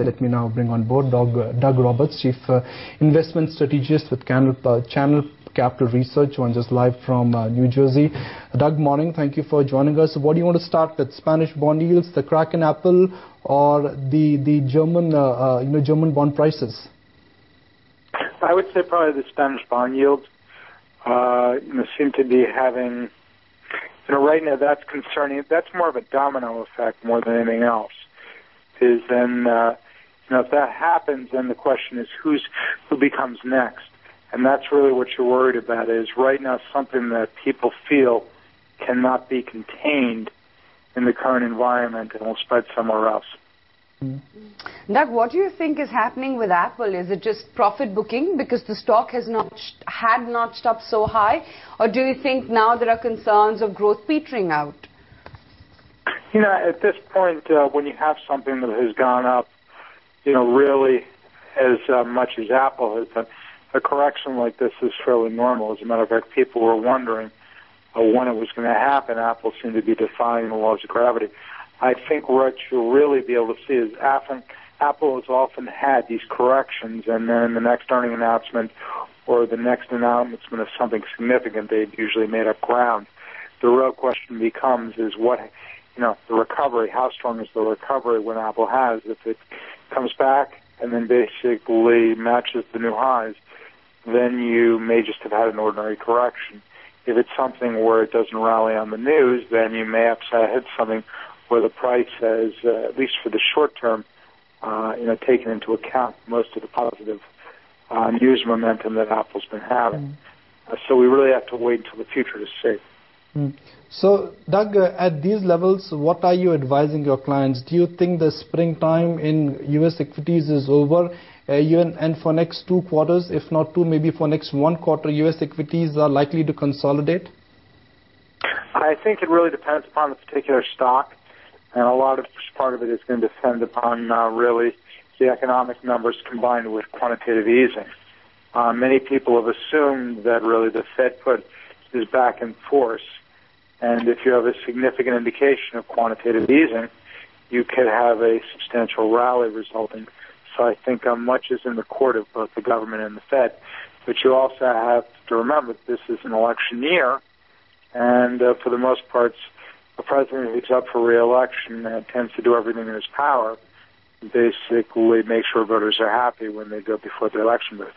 Let me now bring on board Doug Roberts, Chief Investment Strategist with Channel Capital Research, joins us live from New Jersey. Doug, morning. Thank you for joining us. What do you want to start with? Spanish bond yields, the crack in Apple, or the German German bond prices? I would say probably the Spanish bond yields seem to be having. Right now that's concerning. That's more of a domino effect more than anything else. Is then, if that happens, then the question is who becomes next, and that's really what you're worried about. Is right now something that people feel cannot be contained in the current environment and will spread somewhere else. Doug, what do you think is happening with Apple? Is it just profit booking because the stock had notched up so high, or do you think now there are concerns of growth petering out? At this point, when you have something that has gone up, really as much as Apple has done, a correction like this is fairly normal. As a matter of fact, people were wondering when it was going to happen. Apple seemed to be defying the laws of gravity. I think what you'll really be able to see is Apple has often had these corrections, and then the next earning announcement or the next announcement of something significant, they've usually made up ground. The real question becomes is the recovery, how strong is the recovery when Apple has? If it comes back and then basically matches the new highs, then you may just have had an ordinary correction. If it's something where it doesn't rally on the news, then you may have hit something where the price has, at least for the short term, taken into account most of the positive news momentum that Apple's been having. So we really have to wait until the future to see. So, Doug, at these levels, what are you advising your clients? Do you think the springtime in U.S. equities is over? And for next 2 quarters, if not 2, maybe for next 1 quarter, U.S. equities are likely to consolidate? I think it really depends upon the particular stock, and a lot of part of it is going to depend upon really the economic numbers combined with quantitative easing. Many people have assumed that really the Fed put is back in force, and if you have a significant indication of quantitative easing, you could have a substantial rally resulting. So I think much is in the court of both the government and the Fed. But you also have to remember that this is an election year, and for the most part, a president who's up for re-election tends to do everything in his power to basically make sure voters are happy when they go before the election booth.